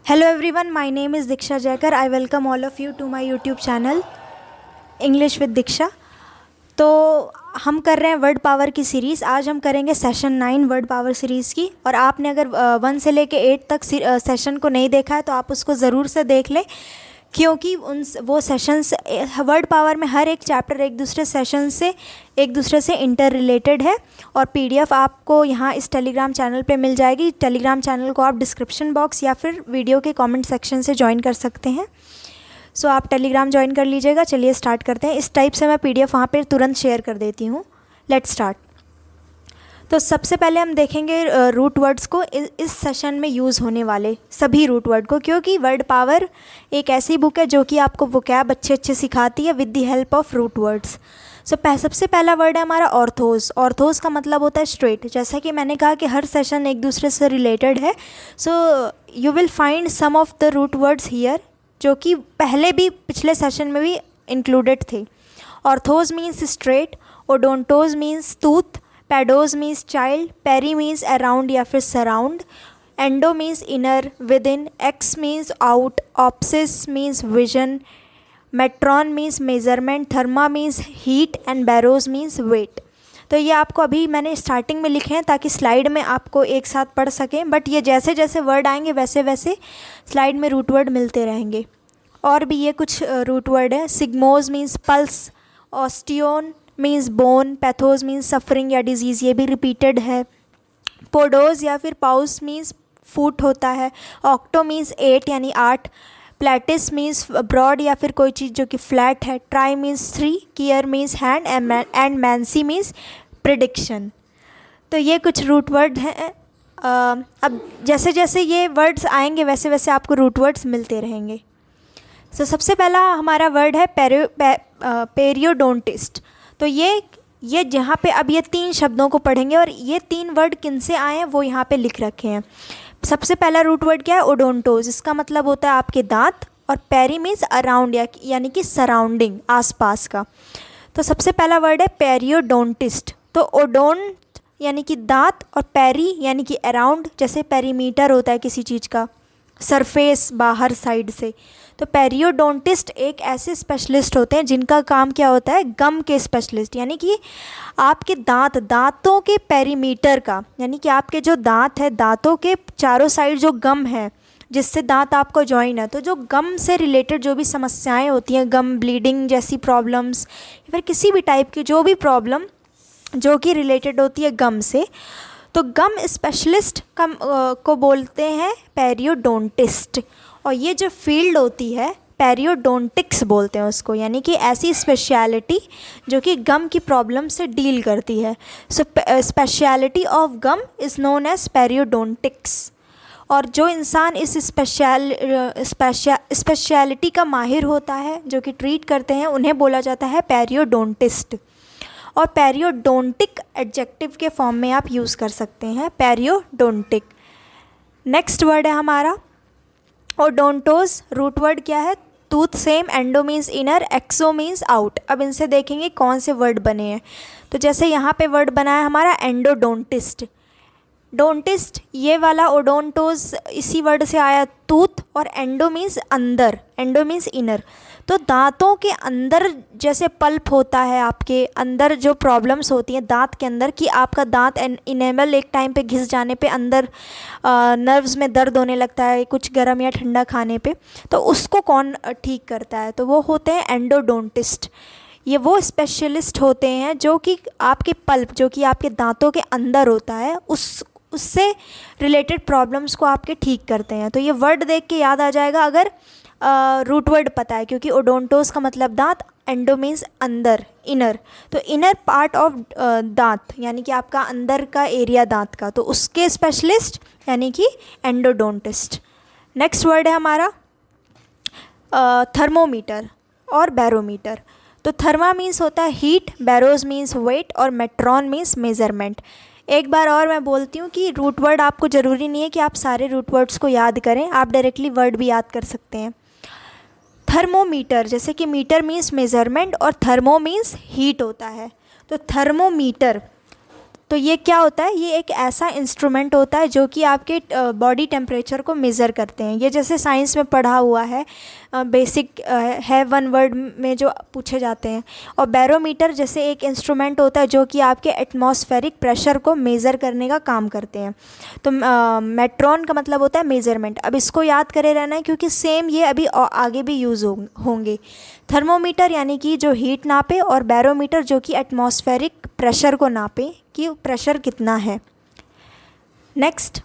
Hello everyone, my name is Diksha Jaikar. I welcome all of you to my YouTube channel English with Diksha. तो हम कर रहे हैं word power की series. आज हम करेंगे सेशन 9 वर्ड पावर सीरीज़ की। और आपने अगर 1 से लेके 8 तक सेशन को नहीं देखा है तो आप उसको ज़रूर से देख लें, क्योंकि वो सेशंस वर्ड पावर में हर एक चैप्टर एक दूसरे से इंटर रिलेटेड है। और पीडीएफ आपको यहाँ इस टेलीग्राम चैनल पे मिल जाएगी। टेलीग्राम चैनल को आप डिस्क्रिप्शन बॉक्स या फिर वीडियो के कमेंट सेक्शन से ज्वाइन कर सकते हैं। सो आप टेलीग्राम ज्वाइन कर लीजिएगा। चलिए स्टार्ट करते हैं। इस टाइप से मैं पीडीएफ वहाँ पे तुरंत शेयर कर देती हूँ। Let's start. तो सबसे पहले हम देखेंगे रूट वर्ड्स को, इस सेशन में यूज़ होने वाले सभी रूट वर्ड को, क्योंकि वर्ड पावर एक ऐसी बुक है जो कि आपको वोकैब अच्छे सिखाती है with the help of root words. सबसे पहला वर्ड है हमारा ऑर्थोस। ऑर्थोस का मतलब होता है स्ट्रेट। जैसा कि मैंने कहा कि हर सेशन एक दूसरे से रिलेटेड है, so you will find some of the root words here जो कि पहले भी पिछले सेशन में भी इंक्लूडेड थे। Orthos means straight, odontos means tooth, pedos means child, peri means around या फिर surround, endo means inner within, ex means out, opsis means vision, metron means measurement, therma means heat and baros means weight. तो ये आपको अभी मैंने starting में लिखे हैं ताकि स्लाइड में आपको एक साथ पढ़ सकें, बट ये जैसे जैसे वर्ड आएंगे वैसे वैसे स्लाइड में रूट वर्ड मिलते रहेंगे। और भी ये कुछ रूट वर्ड है। Sphygmos means pulse, osteon means bone, pathos means suffering या डिजीज़, ये भी रिपीटेड है। पोडोज या फिर पाउस मीन्स फुट होता है। ऑक्टो मीन्स 8 यानी 8। प्लेटिस मीन्स ब्रॉड या फिर कोई चीज़ जो कि फ्लैट है। Tri means 3, cheir means hand and mancy means prediction. तो ये कुछ रूट वर्ड हैं। अब जैसे जैसे ये वर्ड्स आएंगे वैसे वैसे आपको रूट वर्ड्स मिलते रहेंगे। सबसे पहला हमारा वर्ड है पेरियोडोंटिस्ट। तो ये जहाँ पे अब ये 3 शब्दों को पढ़ेंगे और ये 3 वर्ड किन से आए हैं वो यहाँ पे लिख रखे हैं। सबसे पहला रूट वर्ड क्या है? ओडोंटोस। इसका मतलब होता है आपके दांत। और पेरी मीन्स अराउंड यानी कि सराउंडिंग, आसपास का। तो सबसे पहला वर्ड है पेरियोडोंटिस्ट। तो ओडोंट यानी कि दांत और पेरी यानी कि अराउंड, जैसे पेरीमीटर होता है किसी चीज़ का, सरफेस बाहर साइड से। तो पेरियोडोंटिस्ट एक ऐसे स्पेशलिस्ट होते हैं जिनका काम क्या होता है? गम के स्पेशलिस्ट, यानी कि आपके दांतों के पेरीमीटर का, यानी कि आपके जो दांत है दांतों के चारों साइड जो गम है जिससे दांत आपको जॉइन है, तो जो गम से रिलेटेड जो भी समस्याएं होती हैं, गम ब्लीडिंग जैसी प्रॉब्लम्स या फिर किसी भी टाइप की जो भी प्रॉब्लम जो कि रिलेटेड होती है गम से, तो गम स्पेशलिस्ट को बोलते हैं पेरियोडोंटिस्ट। और ये जो फील्ड होती है पेरियोडोंटिक्स बोलते हैं उसको, यानी कि ऐसी स्पेशलिटी जो कि गम की प्रॉब्लम से डील करती है। So speciality of gum is known as periodontics. और जो इंसान इस स्पेशलिटी का माहिर होता है, जो कि ट्रीट करते हैं, उन्हें बोला जाता है पेरियोडोंटिस्ट। और पेरियोडोंटिक एडजेक्टिव के फॉर्म में आप यूज़ कर सकते हैं, पेरियोडोंटिक। नेक्स्ट वर्ड है हमारा ओडोंटोस। रूट वर्ड क्या है? Tooth same, endo means inner, exo means out. अब इनसे देखेंगे कौन से वर्ड बने हैं। तो जैसे यहाँ पे वर्ड बना है हमारा एंडोडोंटिस्ट। डोंटिस्ट ये वाला ओडोंटोस इसी वर्ड से आया, टूथ, और एंडो मीन्स अंदर, एंडो मीन्स इनर। तो दांतों के अंदर जैसे पल्प होता है, आपके अंदर जो प्रॉब्लम्स होती हैं दांत के अंदर, कि आपका दांत इनेमल एक टाइम पे घिस जाने पे अंदर नर्व्स में दर्द होने लगता है कुछ गर्म या ठंडा खाने पे, तो उसको कौन ठीक करता है? तो वो होते हैं एंडोडोंटिस्ट। ये वो स्पेशलिस्ट होते हैं जो कि आपके पल्प, जो कि आपके दांतों के अंदर होता है, उससे रिलेटेड प्रॉब्लम्स को आपके ठीक करते हैं। तो ये वर्ड देख के याद आ जाएगा अगर रूट वर्ड पता है, क्योंकि ओडोंटोस का मतलब दांत, एंडो मीन्स अंदर, इनर। तो इनर पार्ट ऑफ दांत यानी कि आपका अंदर का एरिया दांत का, तो उसके स्पेशलिस्ट यानी कि एंडोडोंटिस्ट। नेक्स्ट वर्ड है हमारा थर्मोमीटर और बैरोमीटर। तो थर्मा मीन्स होता है हीट, बैरोज मीन्स वेट, और मेट्रॉन मीन्स मेज़रमेंट। एक बार और मैं बोलती हूँ कि रूट वर्ड आपको ज़रूरी नहीं है कि आप सारे रूट वर्ड्स को याद करें, आप डायरेक्टली वर्ड भी याद कर सकते हैं। थर्मोमीटर, जैसे कि मीटर मीन्स मेज़रमेंट और थर्मो मीन्स हीट होता है। तो थर्मोमीटर तो ये क्या होता है, ये एक ऐसा इंस्ट्रूमेंट होता है जो कि आपके बॉडी टेम्परेचर को मेज़र करते हैं। ये जैसे साइंस में पढ़ा हुआ है, बेसिक है, वन वर्ड में जो पूछे जाते हैं। और बैरोमीटर जैसे एक इंस्ट्रूमेंट होता है जो कि आपके एटमॉस्फेरिक प्रेशर को मेज़र करने का काम करते हैं। तो मेट्रॉन का मतलब होता है मेज़रमेंट। अब इसको याद करे रहना है क्योंकि सेम ये अभी आगे भी यूज़ होंगे। थर्मोमीटर यानी कि जो हीट नापे, और बैरोमीटर जो कि एटमॉस्फेरिक प्रेशर को नापे कि प्रेशर कितना है। नेक्स्ट,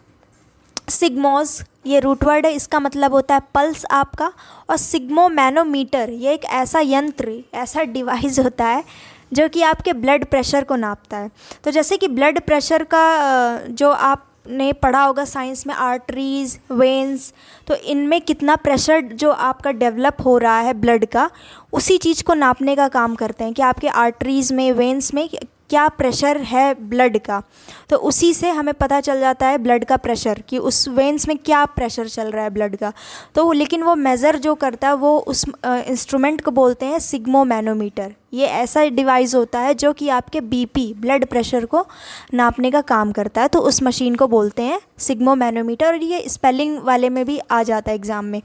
सिग्मोज, ये रूट वर्ड है, इसका मतलब होता है पल्स आपका। और सिग्मो मैनोमीटर, ये एक ऐसा यंत्र, ऐसा डिवाइस होता है जो कि आपके ब्लड प्रेशर को नापता है। तो जैसे कि ब्लड प्रेशर का जो आपने पढ़ा होगा साइंस में, आर्टरीज, वेन्स, तो इनमें कितना प्रेशर जो आपका डेवलप हो रहा है ब्लड का, उसी चीज़ को नापने का काम करते हैं कि आपके आर्टरीज़ में, वेन्स में क्या प्रेशर है ब्लड का। तो उसी से हमें पता चल जाता है ब्लड का प्रेशर, कि उस वेन्स में क्या प्रेशर चल रहा है ब्लड का। तो लेकिन वो मेज़र जो करता है वो उस इंस्ट्रूमेंट को बोलते हैं सिग्मो मैनोमीटर। ये ऐसा डिवाइस होता है जो कि आपके बीपी, ब्लड प्रेशर को नापने का काम करता है। तो उस मशीन को बोलते हैं सिग्मो मैनोमीटर, और ये स्पेलिंग वाले में भी आ जाता है एग्ज़ाम में।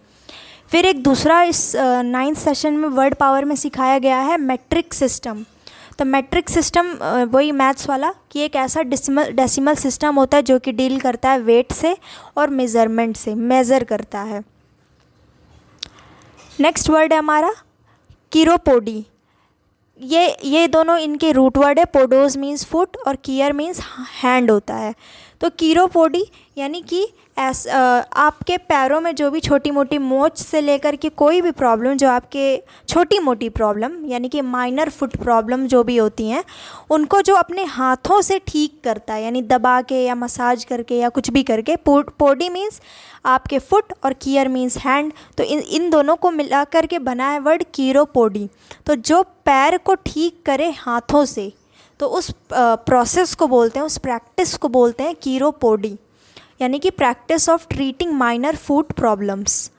फिर एक दूसरा इस 9th सेशन में वर्ड पावर में सिखाया गया है मेट्रिक सिस्टम। तो मेट्रिक सिस्टम वही मैथ्स वाला, कि एक ऐसा डेसिमल सिस्टम होता है जो कि डील करता है वेट से और मेज़रमेंट से, मेज़र करता है। नेक्स्ट वर्ड है हमारा कीरोपोडी। ये दोनों इनके रूट वर्ड है। पोडोज मीन्स फुट और कीयर मीन्स हैंड होता है। तो कीरोपोडी यानी कि आपके पैरों में जो भी छोटी मोटी मोच से लेकर के कोई भी प्रॉब्लम, जो आपके छोटी मोटी प्रॉब्लम यानी कि माइनर फुट प्रॉब्लम जो भी होती हैं, उनको जो अपने हाथों से ठीक करता है, यानी दबा के या मसाज करके या कुछ भी करके। पोडी मीन्स आपके फुट और कीयर मीन्स हैंड। तो इन दोनों को मिला करके बना है वर्ड कीरोपोडी। तो जो पैर को ठीक करे हाथों से, तो उस प्रोसेस को बोलते हैं, उस प्रैक्टिस को बोलते हैं कीरोपोडी, यानी कि practice of treating minor foot problems.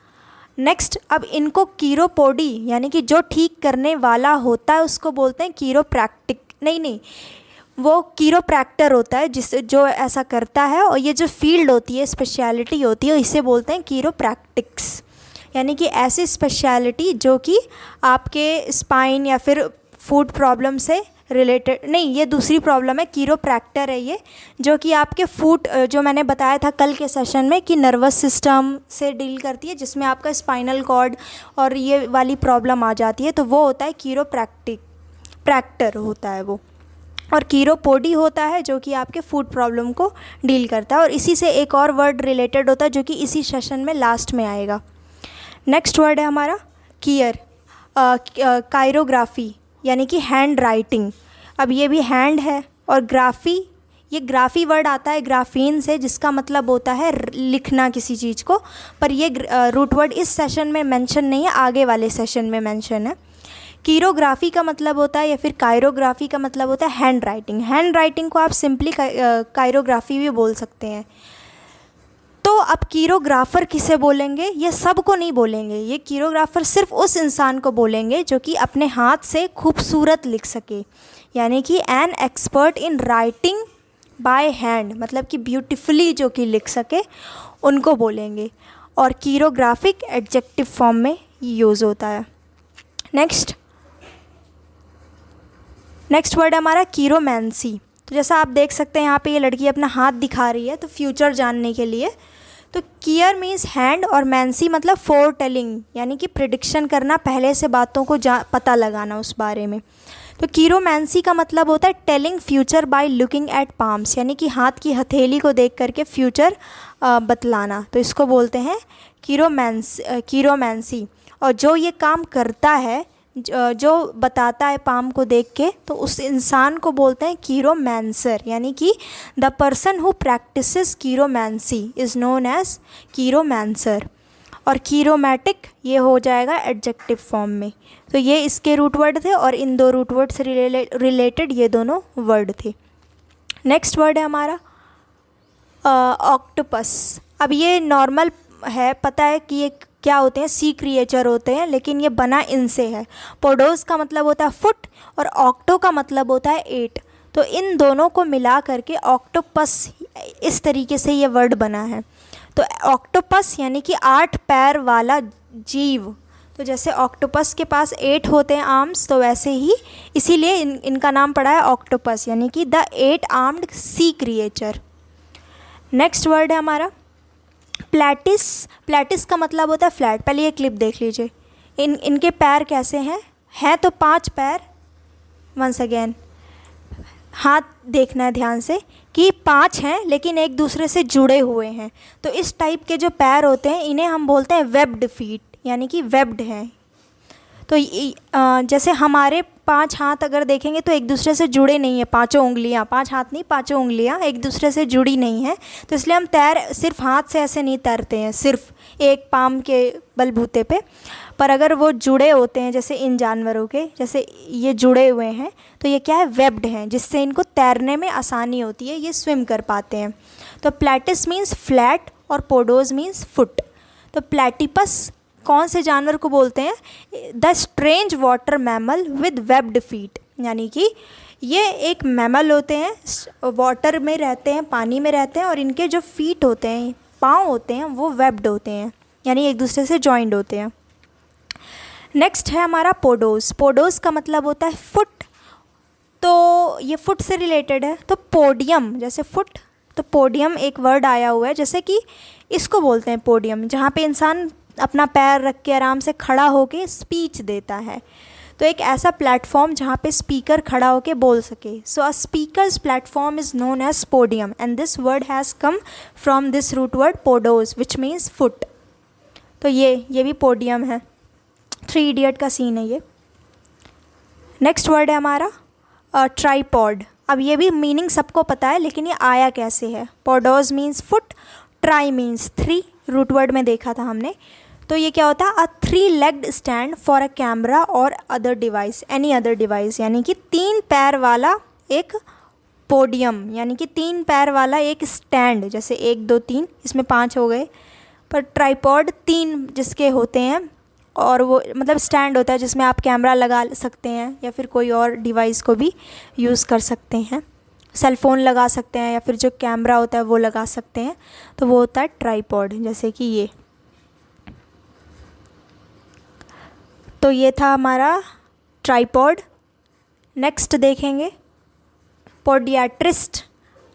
Next, अब इनको कीरोपोडी यानी कि जो ठीक करने वाला होता है उसको बोलते हैं कीरोप्रैक्टिक। नहीं, वो कीरोप्रैक्टर होता है जो ऐसा करता है। और ये जो फील्ड होती है, स्पेशलिटी होती है, इसे बोलते हैं कीरोप्रैक्टिक्स, यानी कि ऐसी स्पेशलिटी जो कि आपके स्पाइन या फिर फुट प्रॉब्लम से रिलेटेड। नहीं, ये दूसरी प्रॉब्लम है, कीरोप्रैक्टर है ये, जो कि आपके फुट, जो मैंने बताया था कल के सेशन में कि नर्वस सिस्टम से डील करती है, जिसमें आपका स्पाइनल कॉर्ड और ये वाली प्रॉब्लम आ जाती है, तो वो होता है कीरोप्रैक्टर होता है वो। और कीरोपोडी होता है जो कि आपके फुट प्रॉब्लम को डील करता है। और इसी से एक और वर्ड रिलेटेड होता है जो कि इसी सेशन में लास्ट में आएगा। नेक्स्ट वर्ड है हमारा कीयर, कायरोग्राफी यानी कि हैंड राइटिंग। अब ये भी हैंड है। और ग्राफी, ये ग्राफी वर्ड आता है ग्राफीन से, जिसका मतलब होता है लिखना किसी चीज़ को। पर ये रूट वर्ड इस सेशन में मेंशन नहीं है, आगे वाले सेशन में मेंशन है। कीरोग्राफी का मतलब होता है या फिर कायरोग्राफी का मतलब होता है हैंड राइटिंग। हैंड राइटिंग को आप सिंपली कायरोग्राफी भी बोल सकते हैं। तो अब कीरोग्राफर किसे बोलेंगे? ये सबको नहीं बोलेंगे। ये कीरोग्राफर सिर्फ उस इंसान को बोलेंगे जो कि अपने हाथ से खूबसूरत लिख सके, यानी कि an expert in writing by hand, मतलब कि ब्यूटीफुली जो कि लिख सके, उनको बोलेंगे। और कीरोग्राफिक एडजेक्टिव फॉर्म में यूज़ होता है। नेक्स्ट वर्ड हमारा कीरोमैंसी। तो जैसा आप देख सकते हैं यहाँ पे ये लड़की अपना हाथ दिखा रही है, तो फ्यूचर जानने के लिए। तो कीयर मीन्स हैंड और मैंसी मतलब फोर टेलिंग, यानी कि प्रिडिक्शन करना, पहले से बातों को पता लगाना उस बारे में। तो कीरोमैंसी का मतलब होता है telling future by looking at palms, यानी कि हाथ की हथेली को देख करके फ्यूचर बतलाना। तो इसको बोलते हैं कीरोमैंसी। और जो ये काम करता है, जो बताता है पाम को देख के, तो उस इंसान को बोलते हैं कीरोमैंसर, यानी कि the person who practises chiromancy is known as chiromancer. और कीरोमैटिक ये हो जाएगा एडजेक्टिव फॉर्म में। तो ये इसके रूट वर्ड थे और इन दो रूट वर्ड से रिलेटेड ये दोनों वर्ड थे। नेक्स्ट वर्ड है हमारा ऑक्टोपस। अब ये नॉर्मल है, पता है कि ये क्या होते हैं, सी क्रिएचर होते हैं, लेकिन ये बना इनसे है। पोडोस का मतलब होता है फुट और ऑक्टो का मतलब होता है 8। तो इन दोनों को मिला करके ऑक्टोपस इस तरीके से ये वर्ड बना है। तो ऑक्टोपस यानी कि 8 पैर वाला जीव। तो जैसे ऑक्टोपस के पास 8 होते हैं आर्म्स, तो वैसे ही इसीलिए इनका नाम पड़ा है ऑक्टोपस, यानी कि the 8 armed sea creature. Next word है हमारा प्लेटिस। प्लेटिस का मतलब होता है फ्लैट। पहले ये क्लिप देख लीजिए, इनके पैर कैसे हैं तो 5 पैर। वंस अगेन हाथ देखना है ध्यान से कि 5 हैं लेकिन एक दूसरे से जुड़े हुए हैं। तो इस टाइप के जो पैर होते हैं इन्हें हम बोलते हैं वेब्ड फीट, यानी कि वेब्ड हैं। तो जैसे हमारे 5 हाथ अगर देखेंगे तो एक दूसरे से जुड़े नहीं है, 5 उंगलियां, 5 हाथ नहीं 5 उंगलियां एक दूसरे से जुड़ी नहीं हैं। तो इसलिए हम सिर्फ हाथ से ऐसे नहीं तैरते हैं सिर्फ एक पाम के बलबूते पे, पर अगर वो जुड़े होते हैं जैसे इन जानवरों के, जैसे ये जुड़े हुए हैं तो ये क्या है, वेब्ड हैं, जिससे इनको तैरने में आसानी होती है, ये स्विम कर पाते हैं। तो प्लेटिस मीन्स फ्लैट और पोडोज मीन्स फुट। तो प्लेटिपस कौन से जानवर को बोलते हैं, the strange water mammal with webbed feet, यानी कि ये एक मैमल होते हैं, वाटर में रहते हैं, पानी में रहते हैं, और इनके जो फीट होते हैं, पाँव होते हैं, वो वेब्ड होते हैं, यानी एक दूसरे से जॉइंड होते हैं। नेक्स्ट है हमारा पोडोस। पोडोस का मतलब होता है फुट। तो ये फुट से रिलेटेड है। तो पोडियम जैसे फुट, तो पोडियम एक वर्ड आया हुआ है, जैसे कि इसको बोलते हैं पोडियम, जहाँ पे इंसान अपना पैर रख के आराम से खड़ा होके स्पीच देता है। तो एक ऐसा प्लेटफॉर्म जहाँ पे स्पीकर खड़ा होके बोल सके। So a speaker's platform is known as podium and this word has come from this root word podos which means foot. तो ये भी पोडियम है। 3 इडियट का सीन है ये। नेक्स्ट वर्ड है हमारा ट्राईपॉड। अब ये भी मीनिंग सबको पता है, लेकिन ये आया कैसे है। Podos means foot, tri means 3, root word में देखा था हमने। तो ये क्या होता है, अ 3-legged stand for a camera और other device, any other device, यानी कि 3 पैर वाला एक पोडियम, यानी कि 3 पैर वाला एक स्टैंड, जैसे 1 2 3 इसमें 5 हो गए, पर ट्राईपॉड 3 जिसके होते हैं, और वो मतलब स्टैंड होता है जिसमें आप कैमरा लगा सकते हैं या फिर कोई और डिवाइस को भी यूज़ कर सकते हैं, सेल फ़ोन लगा सकते हैं या फिर जो कैमरा होता है वो लगा सकते हैं। तो वो होता है ट्राईपॉड, जैसे कि ये। तो ये था हमारा ट्राईपॉड। नेक्स्ट देखेंगे पोडियाट्रिस्ट।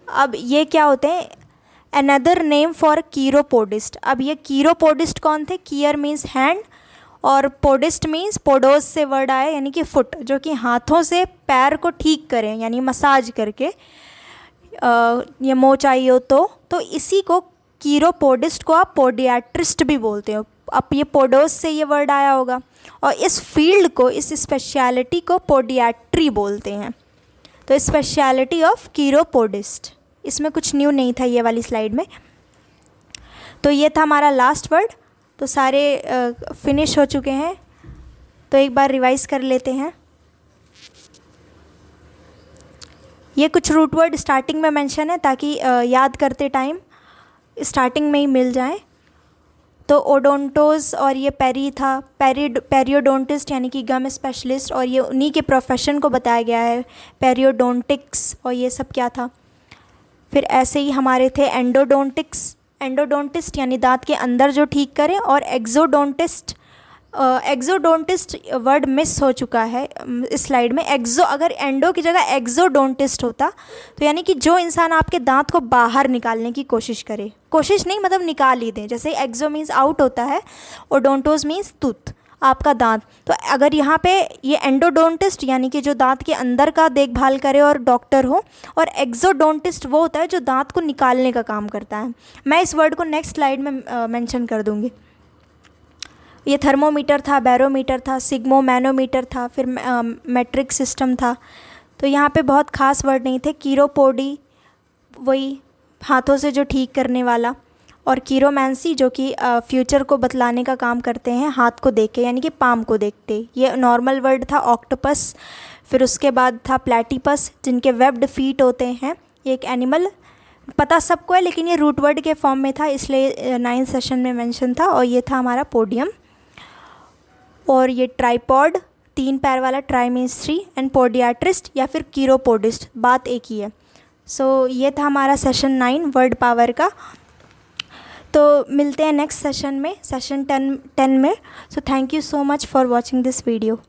अब ये क्या होते हैं, अनदर नेम फॉर कीरोपोडिस्ट। अब ये कीरोपोडिस्ट कौन थे, कीयर मीन्स हैंड और पोडिस्ट मीन्स पोडोस से वर्ड आया, यानी कि फुट, जो कि हाथों से पैर को ठीक करें, यानी मसाज करके ये मोच चाहिए हो तो इसी को कीरोपोडिस्ट को आप पोडियाट्रिस्ट भी बोलते हो। अब ये पोडोस से ये वर्ड आया होगा, और इस फील्ड को, इस स्पेशलिटी को पोडियाट्री बोलते हैं। तो स्पेशलिटी ऑफ कीरोपोडिस्ट, इसमें कुछ न्यू नहीं था ये वाली स्लाइड में। तो ये था हमारा लास्ट वर्ड। तो सारे फिनिश हो चुके हैं, तो एक बार रिवाइज कर लेते हैं। ये कुछ रूट वर्ड स्टार्टिंग में मेंशन है ताकि याद करते टाइम स्टार्टिंग में ही मिल जाए। तो ओडोंटोस और ये पेरी था, पेरियोडोंटिस्ट यानी कि गम स्पेशलिस्ट, और ये उन्हीं के प्रोफेशन को बताया गया है, पेरियोडोंटिक्स, और ये सब क्या था। फिर ऐसे ही हमारे थे एंडोडोंटिस्ट यानी दांत के अंदर जो ठीक करें, और एक्सोडोंटिस्ट वर्ड मिस हो चुका है इस स्लाइड में। अगर एंडो की जगह एक्सोडोंटिस्ट होता तो यानी कि जो इंसान आपके दांत को बाहर निकालने की कोशिश करे, कोशिश नहीं मतलब निकाल ही दें, जैसे एक्सो मीन्स आउट होता है, ओडोंटोस मीन्स टूथ, आपका दांत। तो अगर यहाँ पे ये एंडोडोंटिस्ट यानी कि जो दांत के अंदर का देखभाल करे और डॉक्टर हो, और एक्सोडोंटिस्ट वो होता है जो दांत को निकालने का काम करता है। मैं इस वर्ड को नेक्स्ट स्लाइड में मेंशन कर दूँगी। ये थर्मोमीटर था, बैरोमीटर था, सिग्मो मैनोमीटर था, फिर मैट्रिक सिस्टम था। तो यहाँ पे बहुत ख़ास वर्ड नहीं थे। कीरोपोडी वही हाथों से जो ठीक करने वाला, और कीरोमैंसी जो कि फ्यूचर को बतलाने का काम करते हैं हाथ को देख के, यानी कि पाम को देखते। ये नॉर्मल वर्ड था ऑक्टोपस। फिर उसके बाद था प्लेटिपस जिनके वेब्ड फीट होते हैं। ये एक एनिमल पता सबको है, लेकिन ये रूट वर्ड के फॉर्म में था इसलिए 9th सेशन में मेंशन था। और ये था हमारा पोडियम। और ये ट्राईपॉड 3 पैर वाला ट्राई मीन्स 3 एंड पोडियाट्रिस्ट या फिर कीरोपोडिस्ट, बात एक ही है। सो ये था हमारा सेशन 9 वर्ड पावर का। तो मिलते हैं नेक्स्ट सेशन में, सेशन 10 में। So thank you so much for watching this video.